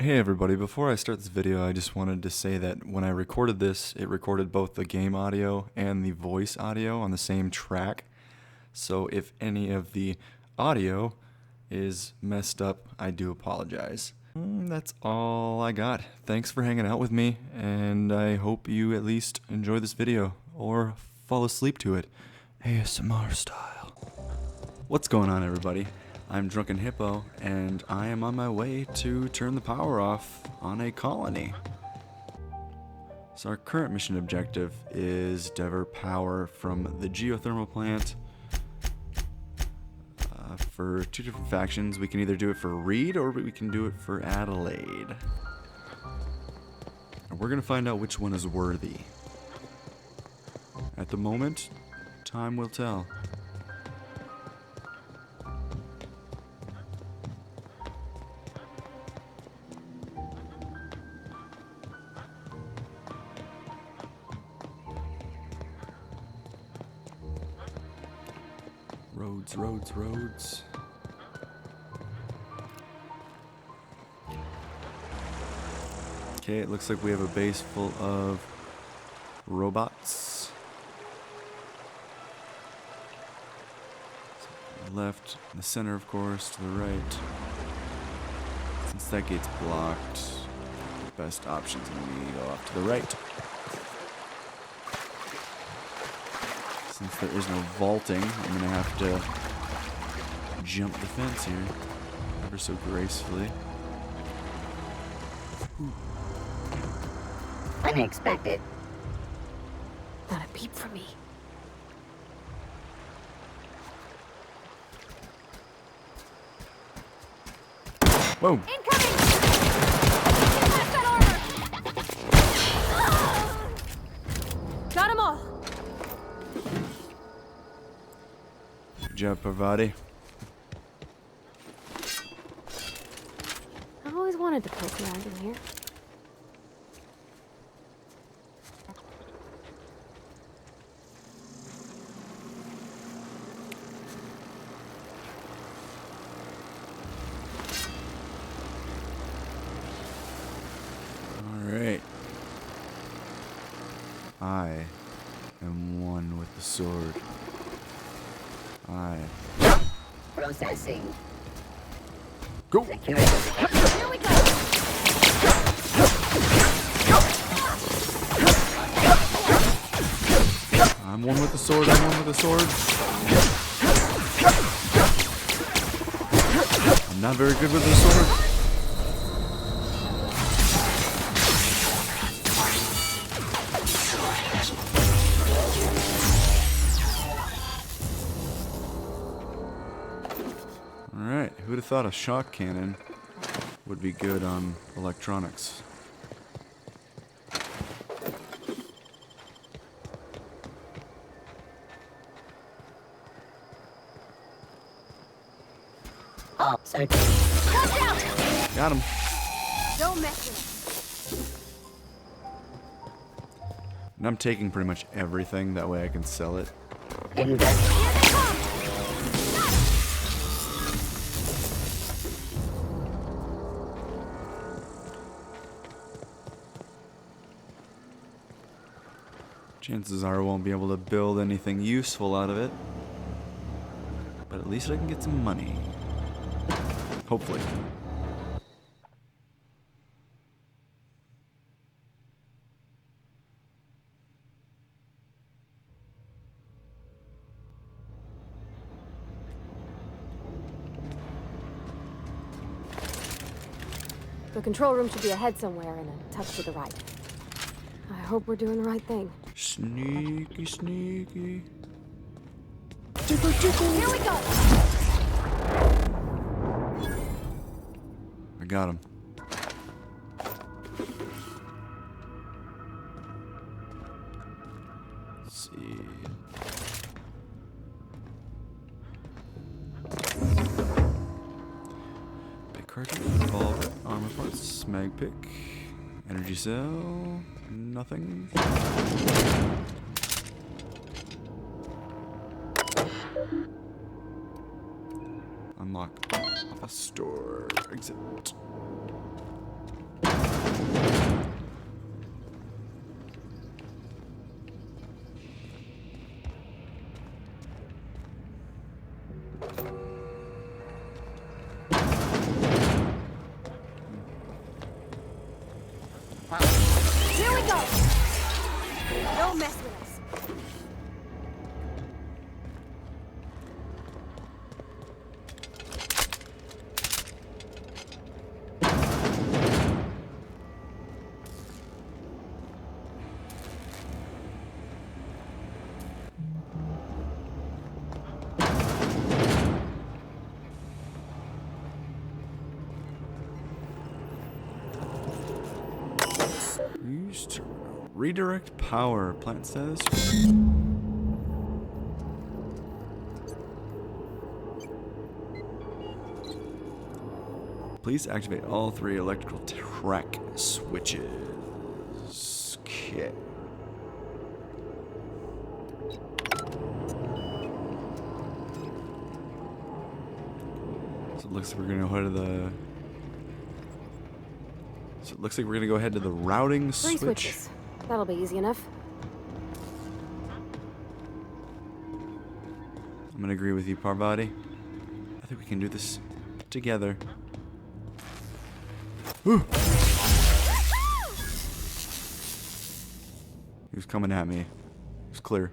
Hey everybody, before I start this video, I just wanted to say that when I recorded this, it recorded both the game audio and the voice audio on the same track. So if any of the audio is messed up, I do apologize. That's all I got. Thanks for hanging out with me, and I hope you at least enjoy this video, or fall asleep to it, ASMR style. What's going on, everybody? I'm Drunken Hippo, and I am on my way to turn the power off on a colony. So our current mission objective is divert power from the geothermal plant for two different factions. We can either do it for Reed or we can do it for Adelaide. And we're going to find out which one is worthy. At the moment, time will tell. Roads, roads, roads. Okay, it looks like we have a base full of robots. To the left, in the center, of course, to the right. Since that gate's blocked, the best option's gonna be to go off to the right. Since there is no vaulting, I'm gonna have to jump the fence here, ever so gracefully. Ooh. Unexpected. Not a peep from me. Whoa! Incoming! Get past that armor! Got 'em all. Good job, Parvati. I've always wanted to poke around in here. Alright. I am one with the sword. Processing. Go! Security. Here we go! I'm one with the sword, I'm one with the sword. I'm not very good with the sword. Alright, who'd have thought a shock cannon would be good on electronics? Oh, sorry. Watch out! Got him. Don't mess with And I'm taking pretty much everything, that way I can sell it. Invest. it. Here they come! Chances are I won't be able to build anything useful out of it. But at least I can get some money. Hopefully. The control room should be ahead somewhere and a touch to the right. I hope we're doing the right thing. Sneaky, sneaky. Here we go! I got him. Let's see. Big cartridge, revolver, armor parts, mag pick, energy cell, nothing. Unlock off a store. Exit. Here we go! Don't mess with us. Used redirect power. Plant status. Please activate all 3 electrical track switches. Okay. So it looks like we're gonna go ahead to the. So it looks like we're gonna go ahead to the routing 3 switch. switches. That'll be easy enough. I'm gonna agree with you, Parvati. I think we can do this together. Whew. He was coming at me. It was clear.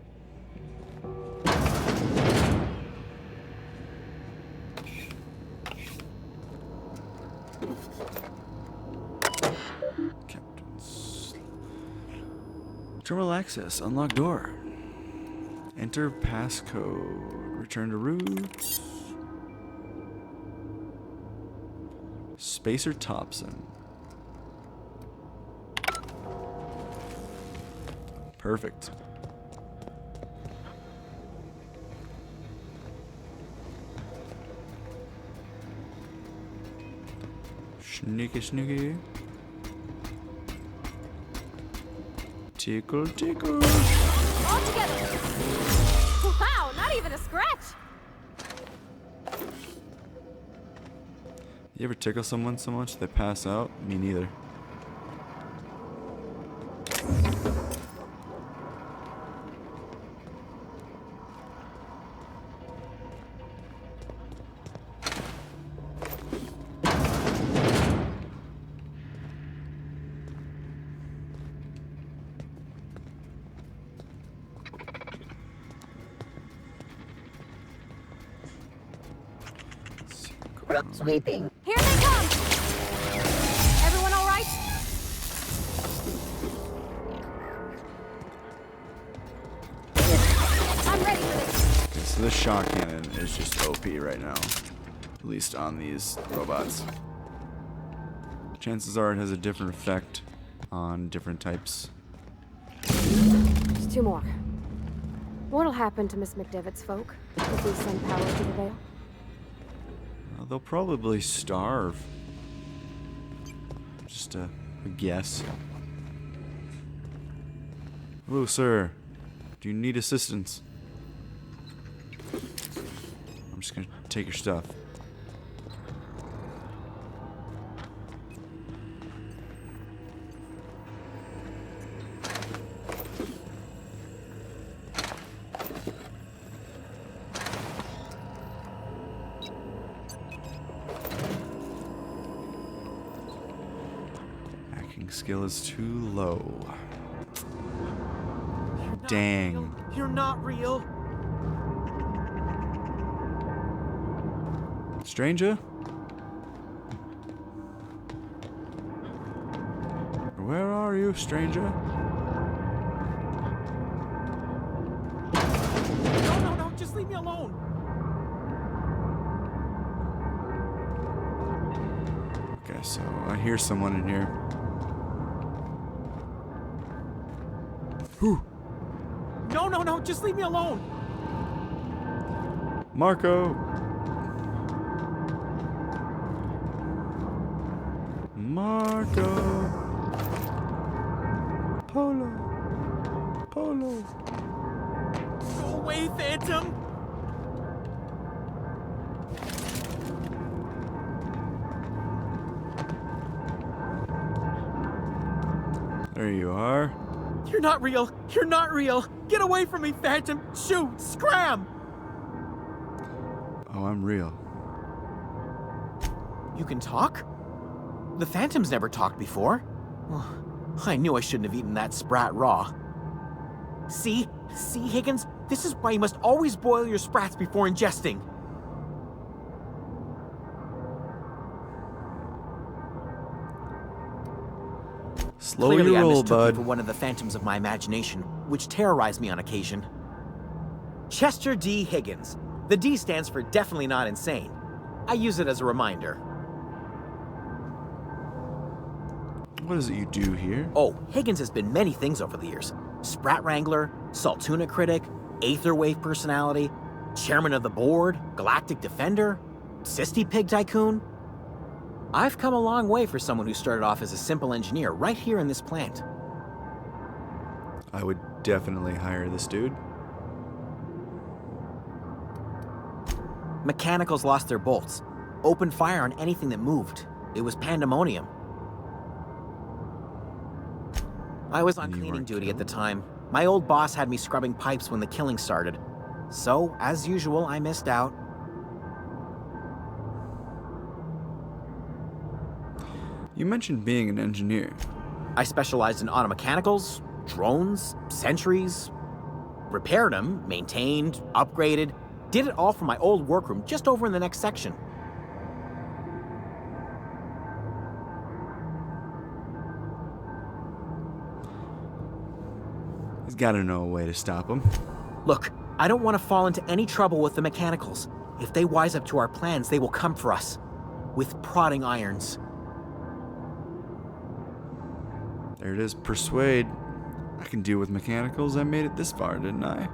Captain's terminal access. Unlock door. Enter passcode. Return to route. Spacer Thompson. Perfect. Sneaky, sneaky. Tickle, tickle. All together! Wow, not even a scratch! You ever tickle someone so much they pass out? Me neither. Sweeping. Here they come! Everyone all right? I'm ready for this. Okay, so this shock cannon is just OP right now. At least on these robots. Chances are it has a different effect on different types. There's 2 more. What'll happen to Miss McDevitt's folk if we send power to the Vale? They'll probably starve. Just a guess. Hello, sir. Do you need assistance? I'm just gonna take your stuff. Skill is too low. Dang. You're not real. Stranger? Where are you, stranger? No, just leave me alone. Okay, so I hear someone in here. Whew. No, just leave me alone. Marco! Marco! Polo! Go away, Phantom. There you are. You're not real. You're not real. Get away from me, Phantom. Shoot, scram. Oh, I'm real. You can talk? The Phantom's never talked before. Well, I knew I shouldn't have eaten that sprat raw. See? See, Higgins? This is why you must always boil your sprats before ingesting. Slow Clearly, your I roll, mistook you bud. for one of the phantoms of my imagination, which terrorized me on occasion. Chester D. Higgins. The D stands for definitely not insane. I use it as a reminder. What is it you do here? Oh, Higgins has been many things over the years. Sprat Wrangler, Saltuna critic, Aetherwave personality, chairman of the board, Galactic Defender, Sisty Pig Tycoon. I've come a long way for someone who started off as a simple engineer right here in this plant. I would definitely hire this dude. Mechanicals lost their bolts. Opened fire on anything that moved. It was pandemonium. I was on And you cleaning weren't duty at the killed? time. My old boss had me scrubbing pipes when the killing started. So, as usual, I missed out. You mentioned being an engineer. I specialized in automechanicals, drones, sentries, repaired them, maintained, upgraded, did it all from my old workroom just over in the next section. He's got to know a way to stop him. Look, I don't want to fall into any trouble with the mechanicals. If they wise up to our plans, they will come for us. With prodding irons. There it is, persuade. I can deal with mechanicals. I made it this far, didn't I?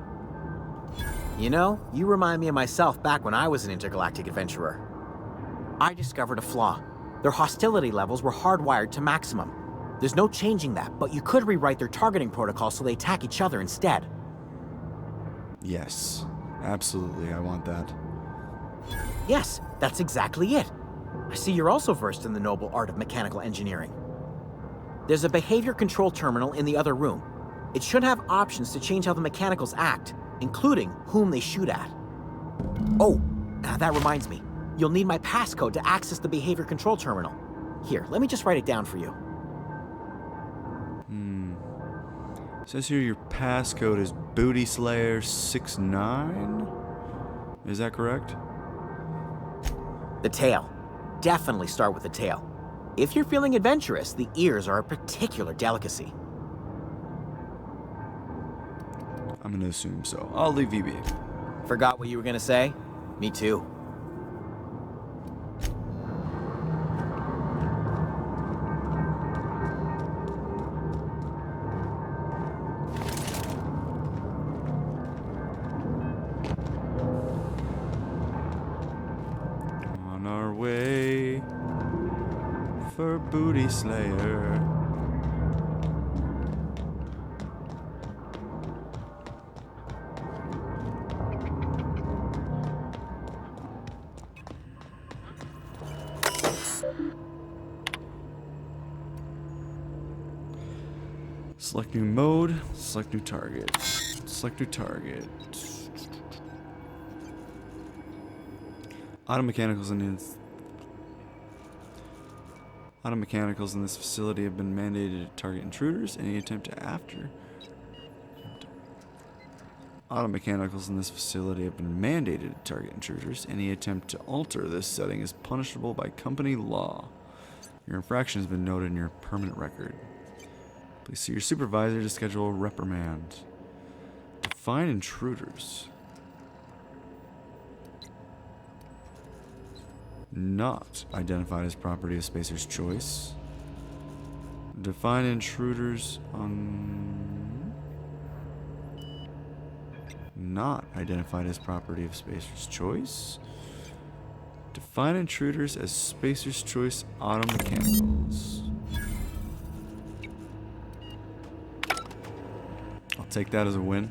You know, you remind me of myself back when I was an intergalactic adventurer. I discovered a flaw. Their hostility levels were hardwired to maximum. There's no changing that, but you could rewrite their targeting protocol so they attack each other instead. Yes, absolutely, I want that. Yes, that's exactly it. I see you're also versed in the noble art of mechanical engineering. There's a behavior control terminal in the other room. It should have options to change how the mechanicals act, including whom they shoot at. Oh, that reminds me. You'll need my passcode to access the behavior control terminal. Here, let me just write it down for you. Says here your passcode is Booty Slayer 69. Is that correct? The tail. Definitely start with the tail. If you're feeling adventurous, the ears are a particular delicacy. I'm gonna assume so. I'll leave you be. Forgot what you were gonna say? Me too. On our way for Booty Slayer. Select new mode, select new target, select new target. Automechanicals in this facility have been mandated to target intruders. Any attempt to Automechanicals in this facility have been mandated to target intruders. Any attempt to alter this setting is punishable by company law. Your infraction has been noted in your permanent record. Please see your supervisor to schedule a reprimand. Define intruders. Not identified as property of Spacer's choice. Define intruders on... Not identified as property of Spacer's choice. Define intruders as Spacer's choice automechanicals. I'll take that as a win.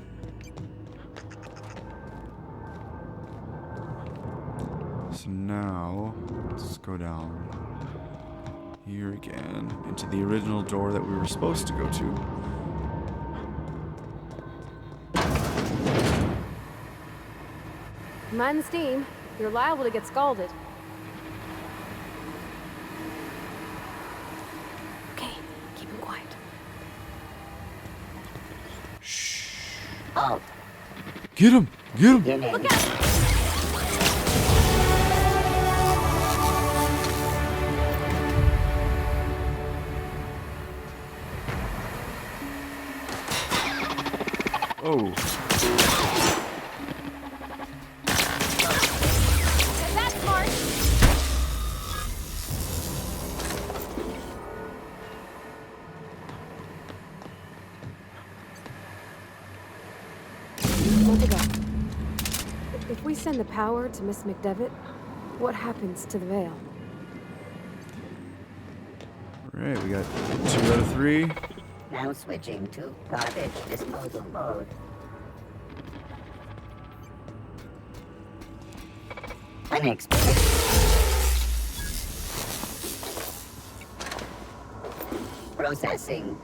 So now, let's go down here again into the original door that we were supposed to go to. Mind the steam. You're liable to get scalded. Okay, keep him quiet. Alt. Get him! Get him! Beginning. Oh. That's smart. Let it go. If we send the power to Miss McDevitt, what happens to the Veil? Alright, we got 2 out of 3. Now switching to garbage disposal mode. Unexpected. Processing.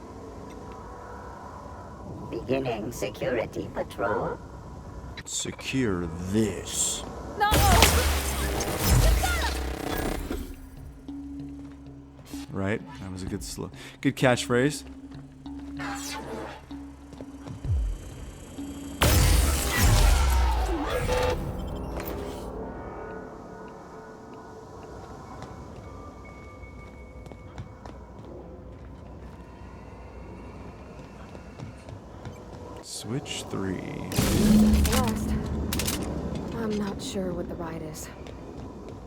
Beginning security patrol. Secure this. No! Right? That was a good catchphrase. Switch 3. Last. I'm not sure what the right is.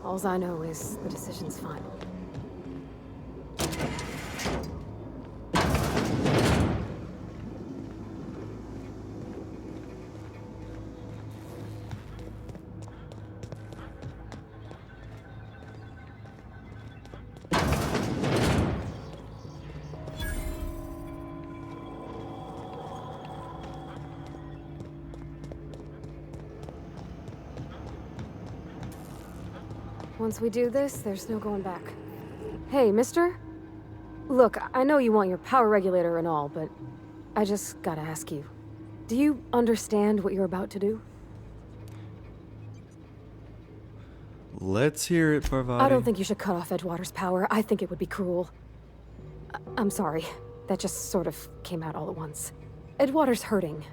Alls I know is the decision's final. Once we do this, there's no going back. Hey, mister? Look, I know you want your power regulator and all, but I just gotta ask you. Do you understand what you're about to do? Let's hear it, Parvati. I don't think you should cut off Edgewater's power. I think it would be cruel. I'm sorry. That just sort of came out all at once. Edgewater's hurting.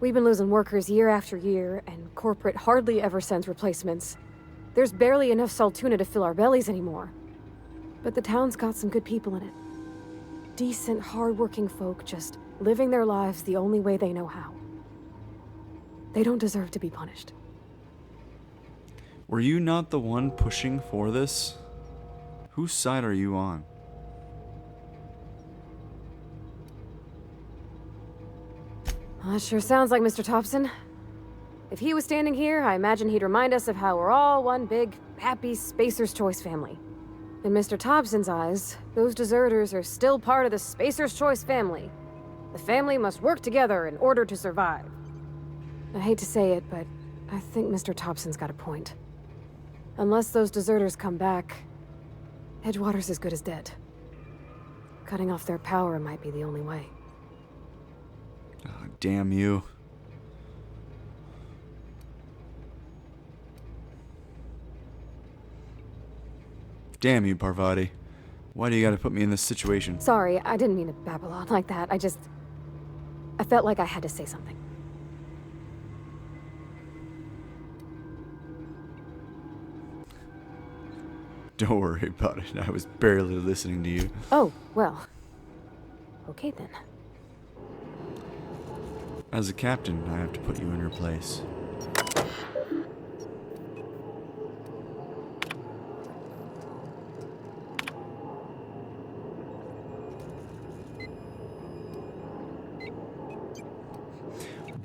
We've been losing workers year after year, and corporate hardly ever sends replacements. There's barely enough Saltuna to fill our bellies anymore. But the town's got some good people in it. Decent, hard-working folk just living their lives the only way they know how. They don't deserve to be punished. Were you not the one pushing for this? Whose side are you on? That sure sounds like Mr. Thompson. If he was standing here, I imagine he'd remind us of how we're all one big, happy Spacer's Choice family. In Mr. Thompson's eyes, those deserters are still part of the Spacer's Choice family. The family must work together in order to survive. I hate to say it, but I think Mr. Thompson's got a point. Unless those deserters come back, Edgewater's as good as dead. Cutting off their power might be the only way. Oh, damn you. Damn you, Parvati. Why do you gotta put me in this situation? Sorry, I didn't mean to babble on like that. I felt like I had to say something. Don't worry about it. I was barely listening to you. Oh, well. Okay then. As a captain, I have to put you in your place.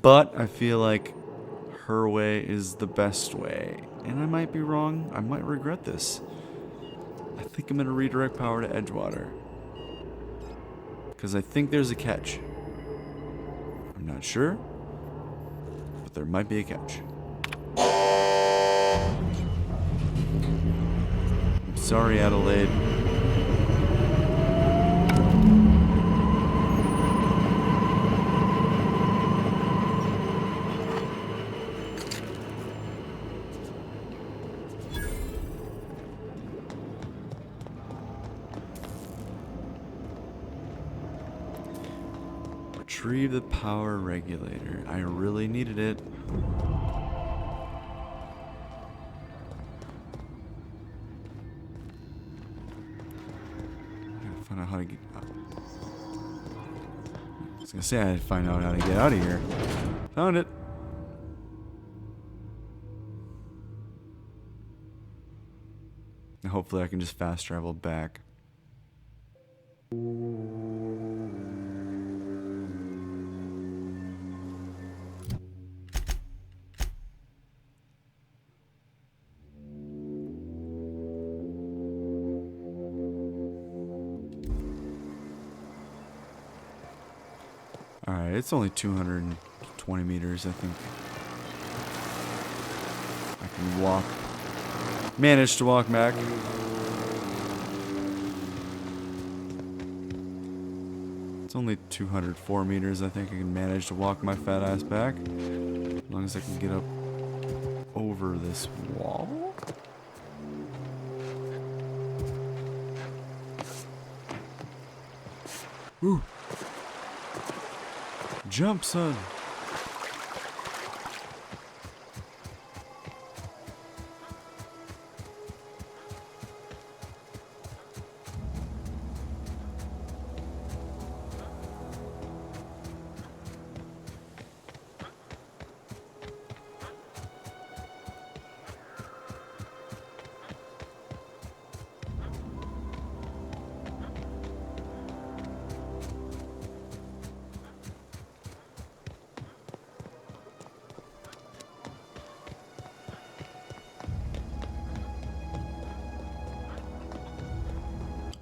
But I feel like her way is the best way. And I might be wrong. I might regret this. I think I'm going to redirect power to Edgewater. Because I think there's a catch. I'm not sure. But there might be a catch. I'm sorry, Adelaide. Retrieve the power regulator. I really needed it. I gotta find out how to get out. I was gonna say I had to find out how to get out of here. Found it. And hopefully I can just fast travel back. Alright, it's only 220 meters, I think. I can walk. Manage to walk back. It's only 204 meters, I think I can manage to walk my fat ass back. As long as I can get up over this wall. Ooh. Jump, son.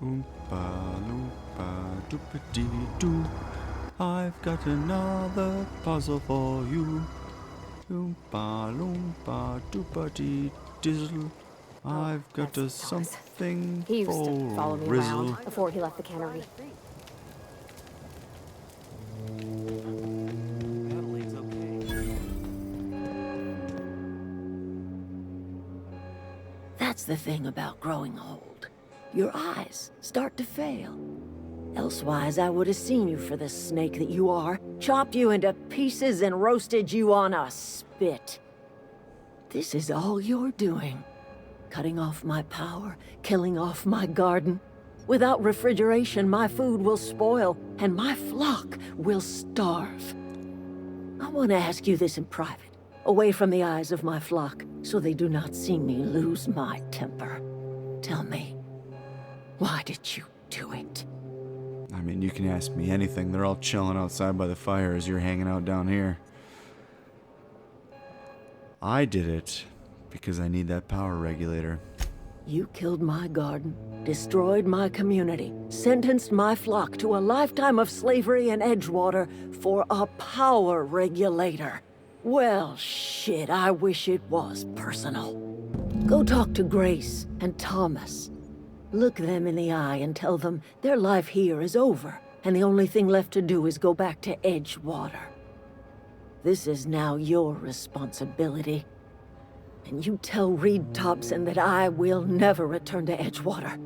Oompa loompa doopity doo. I've got another puzzle for you. Oompa loompa doopity dizzle. I've got a something He used for to follow me Rizzle. around before he left the cannery. That's the thing about growing old. Your eyes start to fail. Elsewise, I would have seen you for the snake that you are, chopped you into pieces and roasted you on a spit. This is all you're doing. Cutting off my power, killing off my garden. Without refrigeration, my food will spoil, and my flock will starve. I want to ask you this in private, away from the eyes of my flock, so they do not see me lose my temper. Tell me, why did you do it? I mean, you can ask me anything. They're all chilling outside by the fire as you're hanging out down here. I did it because I need that power regulator. You killed my garden, destroyed my community, sentenced my flock to a lifetime of slavery in Edgewater for a power regulator. Well, shit, I wish it was personal. Go talk to Grace and Thomas. Look them in the eye and tell them their life here is over, and the only thing left to do is go back to Edgewater. This is now your responsibility. And you tell Reed Thompson that I will never return to Edgewater.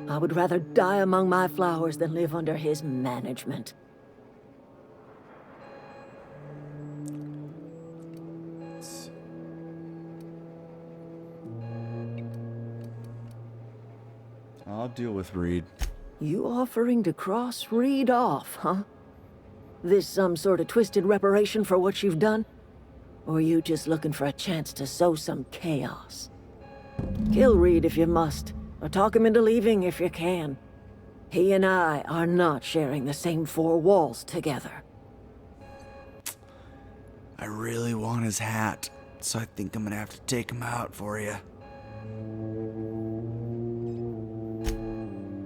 I would rather die among my flowers than live under his management. I'll deal with Reed. You offering to cross Reed off, huh? This some sort of twisted reparation for what you've done? Or you just looking for a chance to sow some chaos? Kill Reed if you must, or talk him into leaving if you can. He and I are not sharing the same four walls together. I really want his hat, so I think I'm gonna have to take him out for you.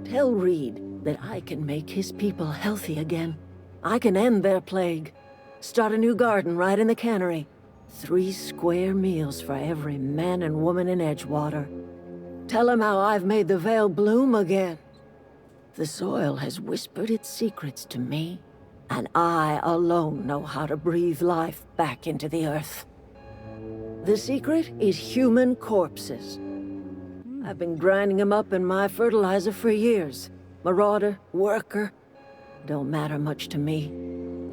Tell Reed that I can make his people healthy again. I can end their plague. Start a new garden right in the cannery. 3 square meals for every man and woman in Edgewater. Tell him how I've made the Vale bloom again. The soil has whispered its secrets to me, and I alone know how to breathe life back into the earth. The secret is human corpses. I've been grinding them up in my fertilizer for years. Marauder, worker, don't matter much to me.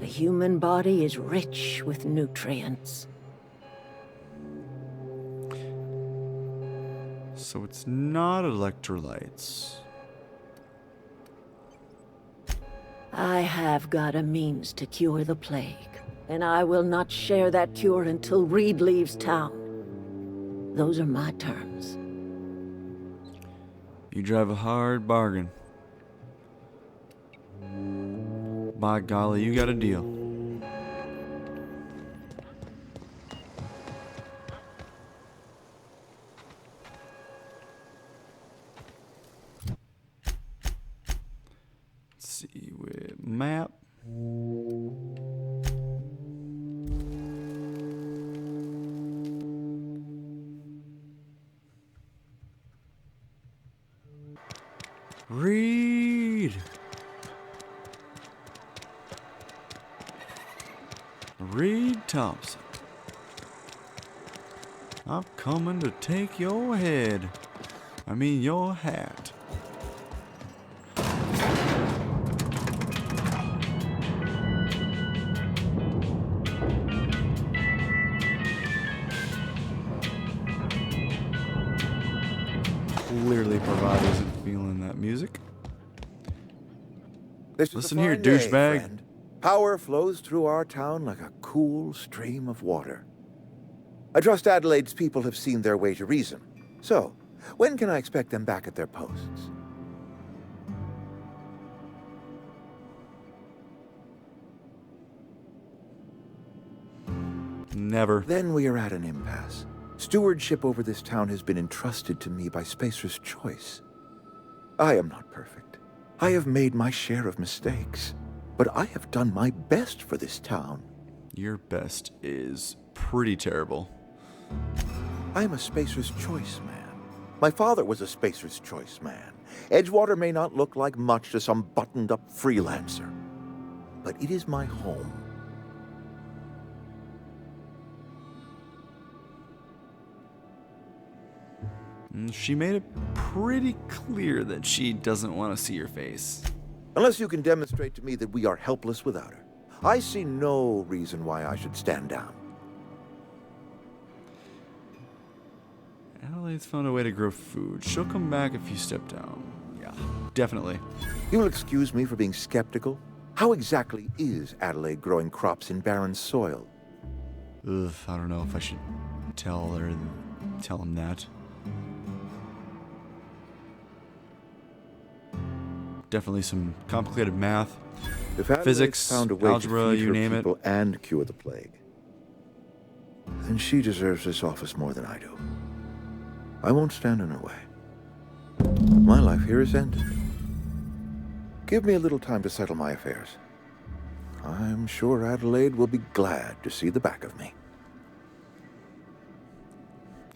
The human body is rich with nutrients. So it's not electrolytes. I have got a means to cure the plague, and I will not share that cure until Reed leaves town. Those are my terms. You drive a hard bargain. By golly, you got a deal. Let's see with map. Reed. Reed Thompson. I'm coming to take your head. I mean your hat. Clearly Bravado isn't feeling that music. This Listen is a here, fine day, douchebag. friend. Power flows through our town like a cool stream of water. I trust Adelaide's people have seen their way to reason. So, when can I expect them back at their posts? Never. Then we are at an impasse. Stewardship over this town has been entrusted to me by Spacer's Choice. I am not perfect. I have made my share of mistakes. But I have done my best for this town. Your best is pretty terrible. I am a Spacer's Choice man. My father was a Spacer's Choice man. Edgewater may not look like much to some buttoned-up freelancer, but it is my home. She made it pretty clear that she doesn't want to see your face. Unless you can demonstrate to me that we are helpless without her, I see no reason why I should stand down. Adelaide's found a way to grow food. She'll come back if you step down. Yeah, definitely. You will excuse me for being skeptical. How exactly is Adelaide growing crops in barren soil? Ugh, I don't know if I should tell him that. Definitely some complicated math, If Adelaide physics, found a way algebra, to feed you her name it. people and cure the plague, then she deserves this office more than I do. I won't stand in her way. My life here is ended. Give me a little time to settle my affairs. I'm sure Adelaide will be glad to see the back of me.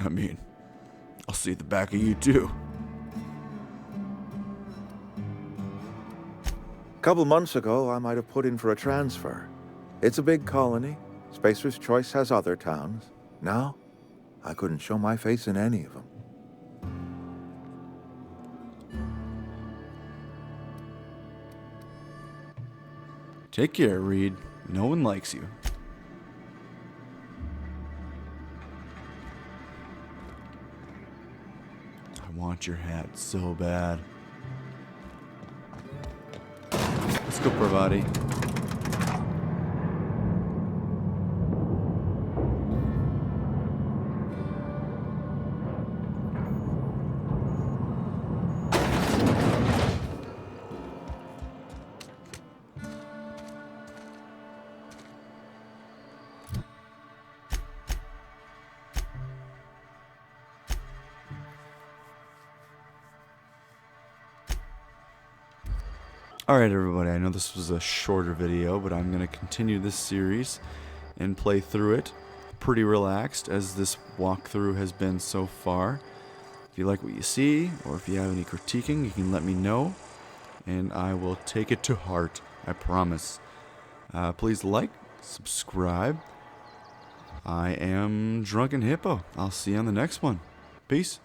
I mean, I'll see the back of you too. A couple months ago, I might have put in for a transfer. It's a big colony. Spacer's Choice has other towns. Now, I couldn't show my face in any of them. Take care, Reed. No one likes you. I want your hat so bad. Let's go, Bravati. Alright everybody, I know this was a shorter video, but I'm going to continue this series and play through it pretty relaxed as this walkthrough has been so far. If you like what you see, or if you have any critiquing, you can let me know, and I will take it to heart, I promise. Please like, subscribe. I am Drunken Hippo. I'll see you on the next one. Peace.